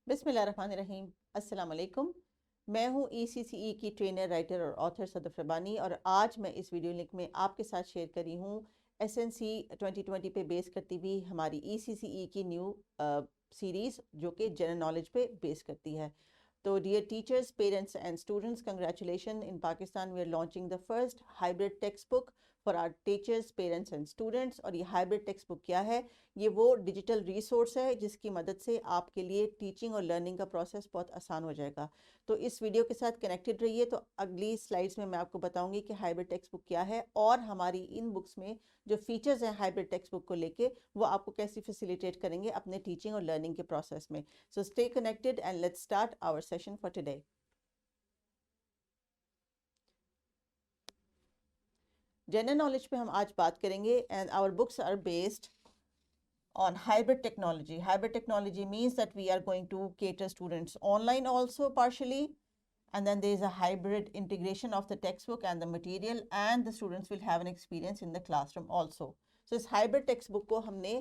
बिस्मिल्लाहिर्रहमानिर्रहीम। अस्सलाम वालेकुम। मैं हूँ ECCE की ट्रेनर, राइटर और ऑथर सदफ रबानी, और आज मैं इस वीडियो लिंक में आपके साथ शेयर कर रही हूँ SNC 2020 पे बेस करती हुई हमारी ECCE की न्यू सीरीज़ जो कि जनरल नॉलेज पे बेस करती है। तो dear teachers, parents and students, congratulation. In Pakistan we are launching the first hybrid text book for our teachers, parents and students. और ये हाइब्रिड टेक्स्ट बुक क्या है? ये वो डिजिटल रिसोर्स है जिसकी मदद से आपके लिए टीचिंग और लर्निंग का प्रोसेस बहुत आसान हो जाएगा। तो इस वीडियो के साथ कनेक्टेड रहिए। तो अगली स्लाइड्स में मैं आपको बताऊंगी कि हाइब्रिड टेक्स्ट बुक क्या है और हमारी इन बुक्स में जो फीचर्स हैं हाइब्रिड टेक्स्ट बुक को लेके वो आपको कैसे फैसिलिटेट करेंगे अपने टीचिंग और लर्निंग के प्रोसेस में। So stay connected and let's start our session for today. General knowledge पे हम आज बात करेंगे and our books are based on hybrid technology. Hybrid technology means that we are going to cater students online also partially, and then there is a hybrid integration of the textbook and the material, and the students will have an experience in the classroom also. So इस hybrid textbook को हमने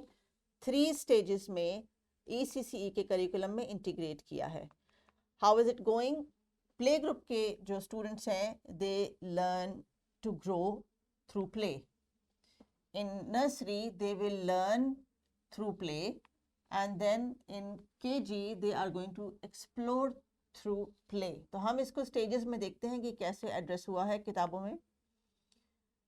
3 stages में ECCE के curriculum में integrate किया है. How is it going? Play group के जो students हैं they learn to grow through play. In nursery they will learn through play, and then in KG they are going to explore through play. तो हम इसको stages में देखते हैं कि कैसे एड्रेस हुआ है किताबों में।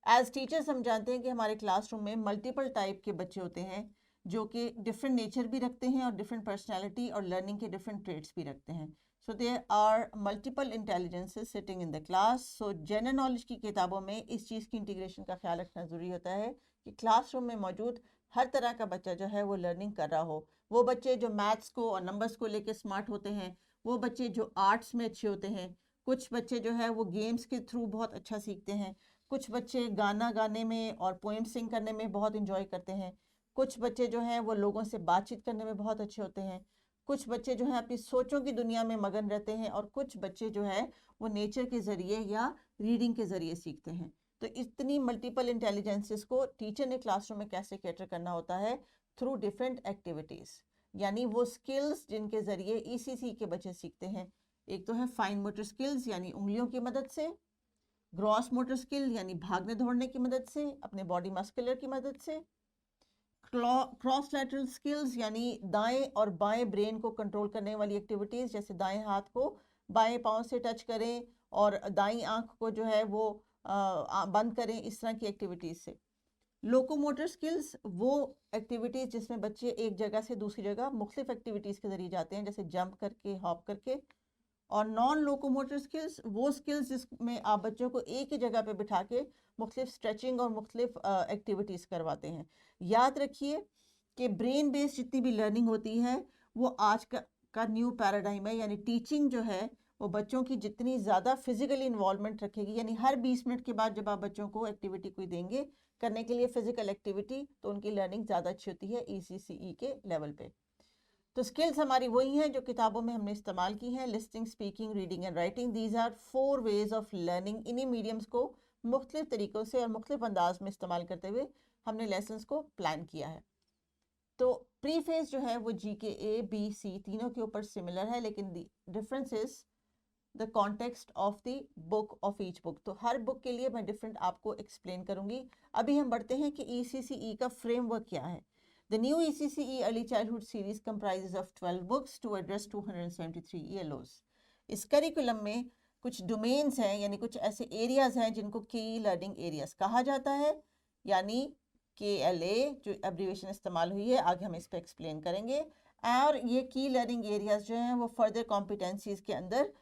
एज टीचर्स हम जानते हैं कि हमारे क्लासरूम में मल्टीपल टाइप के बच्चे होते हैं जो कि डिफरेंट नेचर भी रखते हैं और डिफरेंट पर्सनैलिटी और लर्निंग के डिफरेंट ट्रेड्स भी रखते हैं। So there are multiple intelligences sitting in the class. सो जनरल नॉलेज की किताबों में इस चीज़ की इंटीग्रेशन का ख्याल रखना ज़रूरी होता है कि क्लासरूम में मौजूद हर तरह का बच्चा जो है वो लर्निंग कर रहा हो। वो बच्चे जो मैथ्स को और नंबर्स को लेके स्मार्ट होते हैं, वो बच्चे जो आर्ट्स में अच्छे होते हैं, कुछ बच्चे जो है वो गेम्स के थ्रू बहुत अच्छा सीखते हैं, कुछ बच्चे गाना गाने में और पोएम सिंग करने में बहुत इंजॉय करते हैं, कुछ बच्चे जो हैं वो लोगों से बातचीत करने में बहुत अच्छे होते हैं, कुछ बच्चे जो हैं अपनी सोचों की दुनिया में मगन रहते हैं, और कुछ बच्चे जो है वो नेचर के ज़रिए या रीडिंग के ज़रिए सीखते हैं। तो इतनी मल्टीपल इंटेलिजेंसेस को टीचर ने क्लासरूम में कैसे कैटर करना होता है? थ्रू डिफरेंट एक्टिविटीज़, यानी वो स्किल्स जिनके ज़रिए ECC के बच्चे सीखते हैं। एक तो है फाइन मोटर स्किल्स यानी उंगलियों की मदद से, ग्रॉस मोटर स्किल यानी भागने दौड़ने की मदद से, अपने बॉडी मस्कुलर की मदद से, क्रॉस लैटरल स्किल्स यानी दाएं और बाएं ब्रेन को कंट्रोल करने वाली एक्टिविटीज़, जैसे दाएं हाथ को बाएं पाँव से टच करें और दाईं आंख को जो है वो बंद करें, इस तरह की एक्टिविटीज़ से। लोकोमोटर स्किल्स वो एक्टिविटीज़ जिसमें बच्चे एक जगह से दूसरी जगह मुख्तलिफ एक्टिविटीज़ के ज़रिए जाते हैं, जैसे जंप करके, हॉप करके। और नॉन लोकोमोटर स्किल्स वो स्किल्स जिसमें आप बच्चों को एक ही जगह पे बिठा के मुख्तलिफ स्ट्रेचिंग और मुख्तलिफ एक्टिविटीज़ करवाते हैं। याद रखिए कि ब्रेन बेस्ड जितनी भी लर्निंग होती है वो आज का न्यू पैराडाइम है, यानी टीचिंग जो है वो बच्चों की जितनी ज़्यादा फिजिकली इन्वॉल्वमेंट रखेगी, यानी हर 20 मिनट के बाद जब आप बच्चों को एक्टिविटी कोई देंगे करने के लिए फिजिकल एक्टिविटी, तो उनकी लर्निंग ज़्यादा अच्छी होती है ECCE के लेवल पे। तो स्किल्स हमारी वही हैं जो किताबों में हमने इस्तेमाल की हैं, listening, speaking, reading and writing. These are 4 ways of learning. इन्हीं मीडियम्स को मुख्तलिफ तरीक़ों से और मुख्तलिफ अंदाज में इस्तेमाल करते हुए हमने लेसन्स को प्लान किया है। तो प्री फेज जो है वो GK A B C तीनों के ऊपर सिमिलर है, लेकिन difference is the context of the book of each book. तो हर बुक के लिए मैं डिफरेंट आपको एक्सप्लेन करूंगी। अभी हम बढ़ते हैं कि ECCE का फ्रेमवर्क क्या है। The new ECCE Early Childhood Series comprises of 12 books to address 273 ELOs. इस करिकुलम में कुछ डोमेन्स हैं, यानी कुछ ऐसे एरियाज हैं जिनको की लर्निंग एरियाज कहा जाता है, यानी KLA जो एब्रीवेशन इस्तेमाल हुई है, आगे हम इस पर एक्सप्लेन करेंगे। और ये की लर्निंग एरियाज जो हैं वो फर्दर कॉम्पिटेंसीज के अंदर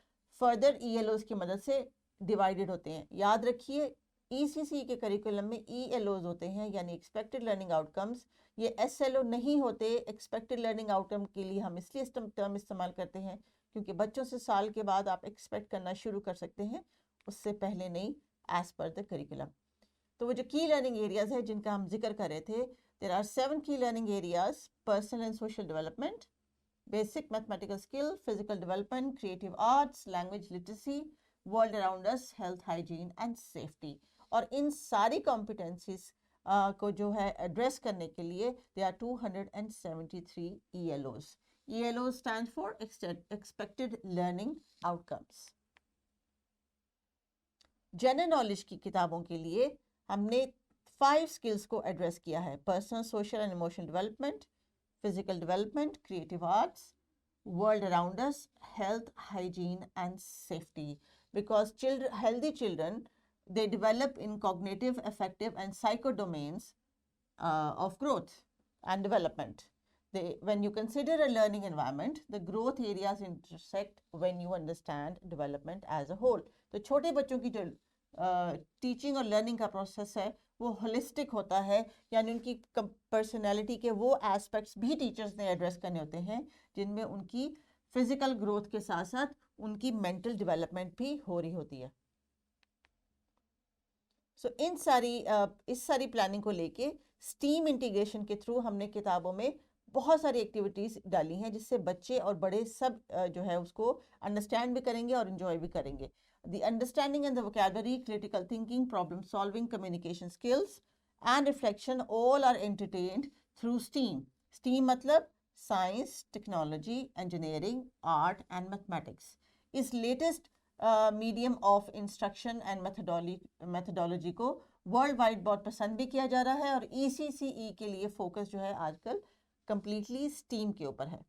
फर्दर ELOs की मदद से डिवाइडेड होते हैं। याद रखिए ECCE के करिकुलम में ELOs होते हैं, यानी एक्सपेक्टेड लर्निंग आउटकम्स। ये SLO नहीं होते। एक्सपेक्टेड लर्निंग आउटकम के लिए हम इसलिए टर्म इस्तेमाल करते हैं क्योंकि बच्चों से साल के बाद आप एक्सपेक्ट करना शुरू कर सकते हैं, उससे पहले नहीं, एज पर द करिकुलम। तो वो जो की लर्निंग एरियाज है जिनका हम जिक्र कर रहे थे, देयर आर 7 की learning areas: personal and social development, basic mathematical skill, physical development, creative arts, language literacy, world around us, health, hygiene and safety। और इन सारी competencies को जो है एड्रेस करने के लिए there are 273 ELOs। ELO stands for Expected Learning Outcomes. General knowledge की किताबों के लिए हमने 5 स्किल्स को एड्रेस किया है: personal, social and emotional development, physical development, creative arts, world around us, health, hygiene and safety, because healthy children, they develop in cognitive, affective and psychodomains of growth and development. When you consider a learning environment, the growth areas intersect when you understand development as a whole. तो छोटे बच्चों की जो teaching और learning का process है वो holistic होता है, यानी उनकी पर्सनैलिटी के वो एस्पेक्ट्स भी टीचर्स ने एड्रेस करने होते हैं जिनमें उनकी फिजिकल ग्रोथ के साथ साथ उनकी मेंटल डेवलपमेंट भी हो रही होती है. सो इस सारी प्लानिंग को लेके स्टीम इंटीग्रेशन के थ्रू हमने किताबों में बहुत सारी एक्टिविटीज़ डाली हैं जिससे बच्चे और बड़े सब जो है उसको अंडरस्टैंड भी करेंगे और इन्जॉय भी करेंगे. The understanding and the vocabulary, critical thinking, problem solving, communication skills and reflection all are entertained through STEAM. STEAM मतलब science, technology, engineering, art and mathematics. इस latest medium of instruction and methodology को world wide बहुत पसंद भी किया जा रहा है और ECCE के लिए फोकस जो है आजकल completely STEAM के ऊपर है.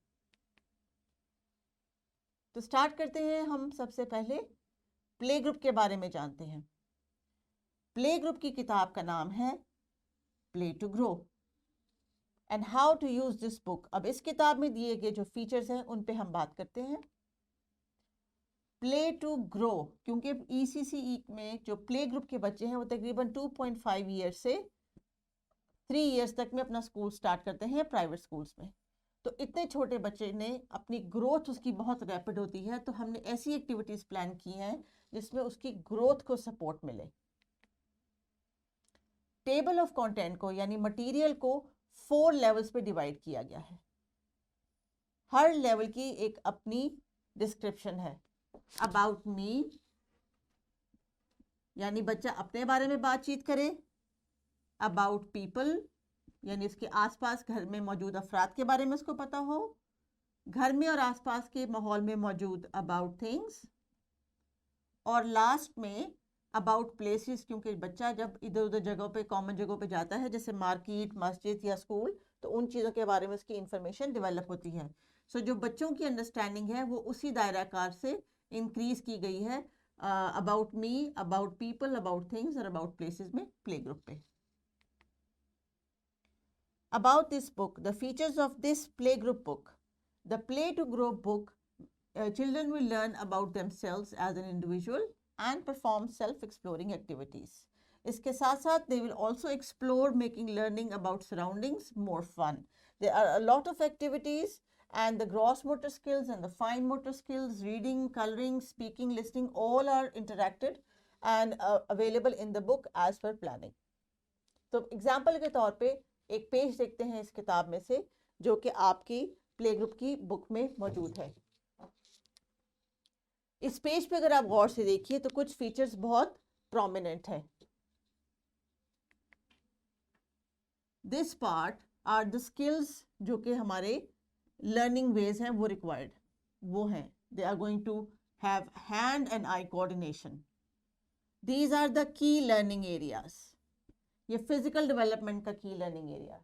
तो स्टार्ट करते हैं हम सबसे पहले प्ले ग्रुप के बारे में जानते हैं. प्ले ग्रुप की किताब का नाम है play to grow and how to use this book. अब इस किताब में दिए गए जो फीचर्स हैं उन पे हम बात करते हैं. प्ले टू ग्रो, क्योंकि ECCE में जो प्ले ग्रुप के बच्चे हैं वो तकरीबन 2.5 ईयर्स से 3 ईयर्स तक में अपना स्कूल स्टार्ट करते हैं प्राइवेट स्कूल्स में. तो इतने छोटे बच्चे ने अपनी ग्रोथ उसकी बहुत रैपिड होती है, तो हमने ऐसी एक्टिविटीज प्लान की हैं जिसमें उसकी ग्रोथ को सपोर्ट मिले. टेबल ऑफ कंटेंट को यानी मटेरियल को 4 लेवल्स पे डिवाइड किया गया है. हर लेवल की एक अपनी डिस्क्रिप्शन है. अबाउट मी यानी बच्चा अपने बारे में बातचीत करे. अबाउट पीपल यानी उसके आसपास घर में मौजूद अफराद के बारे में उसको पता हो. घर में और आसपास के माहौल में मौजूद अबाउट थिंग्स. और लास्ट में अबाउट प्लेसेस, क्योंकि बच्चा जब इधर उधर जगहों पे कॉमन जगहों पे जाता है जैसे मार्केट, मस्जिद या स्कूल, तो उन चीज़ों के बारे में उसकी इंफॉर्मेशन डेवलप होती है. सो जो बच्चों की अंडरस्टैंडिंग है वो उसी दायराकार से इंक्रीज की गई है about me, about people, about things और अबाउट प्लेसेस में प्ले ग्रुप पे. About this book, the features of this playgroup book. The Play to Grow book, children will learn about themselves as an individual and perform self-exploring activities. इसके साथ साथ they will also explore making learning about surroundings more fun. There are a lot of activities and the gross motor skills and the fine motor skills, reading, coloring, speaking, listening, all are interacted and available in the book as per planning. तो example के तौर पे एक page देखते हैं इस किताब में से जो कि आपकी प्ले ग्रुप की बुक में मौजूद है. इस पेज पे अगर आप गौर से देखिए तो कुछ फीचर्स बहुत प्रोमिनेंट हैं. This part are the skills जो कि हमारे लर्निंग वेज हैं वो रिक्वायर्ड वो हैं. They are going to have hand and eye coordination. These are the key learning areas. ये फिजिकल डेवलपमेंट का key learning area.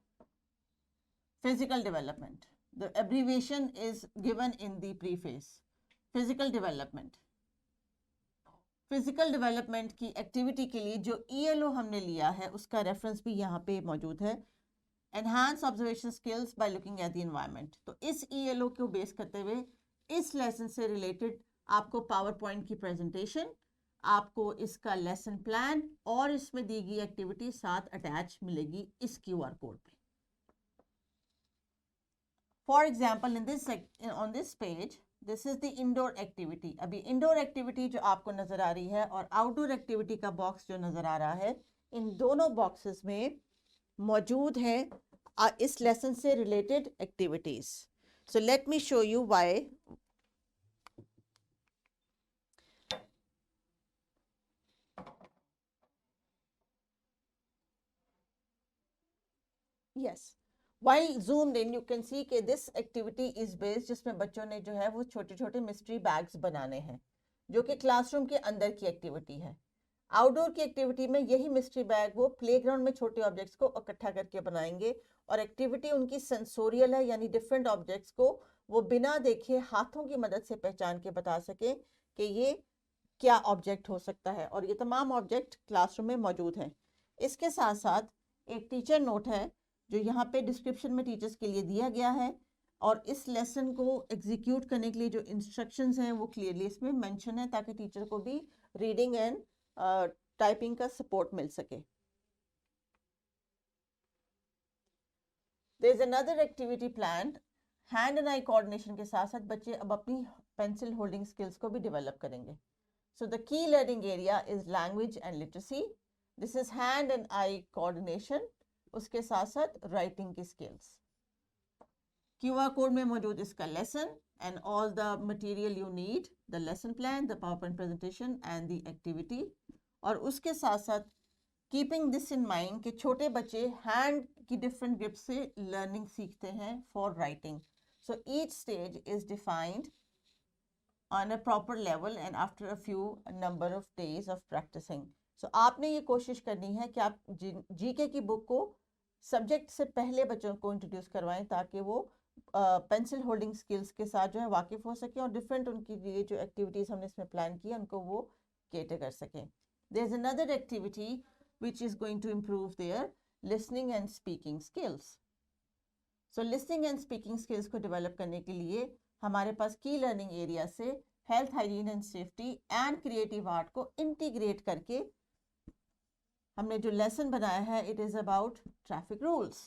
Physical development, the abbreviation is given in the preface. Physical development, physical development की activity के लिए जो ELO हमने लिया है उसका रेफरेंस भी यहाँ पे मौजूद है. Enhance observation skills by looking at the environment. तो इस ELO को बेस करते हुए इस लेसन से रिलेटेड आपको पावर पॉइंट की प्रेजेंटेशन, आपको इसका लेसन प्लान और इसमें दी गई एक्टिविटी साथ अटैच मिलेगी इस QR कोड पे. For example on this page this is the indoor activity. अभी इंडोर एक्टिविटी जो आपको नजर आ रही है और आउटडोर एक्टिविटी का बॉक्स जो नजर आ रहा है, इन दोनों बॉक्सेस में मौजूद है इस लेसन से related activities. So let me show you why. Yes. While zoomed in, you can see कि this activity is based, जिसमें बच्चों ने जो है वो छोटे छोटे मिस्ट्री बैग्स बनाने हैं, जो कि क्लासरूम के अंदर की एक्टिविटी है। आउटडोर की एक्टिविटी में यही मिस्ट्री बैग वो प्लेग्राउंड में छोटे ऑब्जेक्ट्स को इकट्ठा करके बनाएंगे, और एक्टिविटी उनकी सेंसोरियल है, यानी डिफरेंट ऑब्जेक्ट्स को वो बिना देखे हाथों की मदद से पहचान के बता सके कि ये क्या ऑब्जेक्ट हो सकता है, और ये तमाम ऑब्जेक्ट क्लासरूम में मौजूद हैं। इसके साथ साथ एक टीचर नोट है जो यहाँ पे डिस्क्रिप्शन में टीचर्स के लिए दिया गया है, और इस लेसन को एग्जीक्यूट करने के लिए जो इंस्ट्रक्शंस हैं वो क्लियरली इसमें मेंशन है, ताकि टीचर को भी रीडिंग एंड टाइपिंग का सपोर्ट मिल सके। There is another activity plan. Hand and eye coordination के साथ साथ बच्चे अब अपनी पेंसिल होल्डिंग स्किल्स को भी डेवलप करेंगे। So the key learning area is language and literacy. This is hand and eye coordination. उसके साथ साथ writing की skills. QR code में मौजूद इसका lesson and all the material you need, the lesson plan, the PowerPoint presentation and the activity. और उसके साथ साथ keeping this in mind कि छोटे बच्चे hand की different grips से learning सीखते हैं for writing. So each stage is defined on a proper level and after a few number of days of practicing. So आपने ये कोशिश करनी है कि आप जीके की बुक को सब्जेक्ट से पहले बच्चों को इंट्रोड्यूस करवाएं, ताकि वो पेंसिल होल्डिंग स्किल्स के साथ जो है वाकिफ हो सके, और डिफरेंट उनकी ये जो एक्टिविटीज़ हमने इसमें प्लान की उनको वो केटर कर सकें। There is another activity which is going to improve their listening and speaking skills. So listening and speaking skills को डेवलप करने के लिए हमारे पास की लर्निंग एरिया से health, hygiene and safety and creative art को इंटीग्रेट करके हमने जो लेसन बनाया है, it is about traffic rules.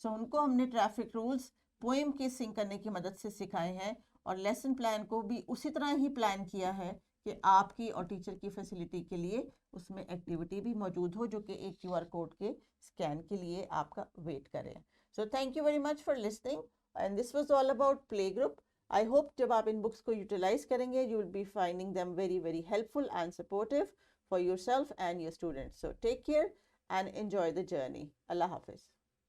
So उनको हमने ट्रैफिक रूल्स पोएम के सिंग करने की मदद से सिखाए हैं, और लेसन प्लान को भी उसी तरह ही प्लान किया है कि आपकी और टीचर की फैसिलिटी के लिए उसमें एक्टिविटी भी मौजूद हो, जो कि एक QR कोड के स्कैन के लिए आपका वेट करे। So thank you very much for listening, and this was all about play group. I hope जब आप इन बुक्स को यूटिलाइज करेंगे, you will be finding them very very helpful and supportive for yourself and your students. So take care and enjoy the journey. Allah Hafiz.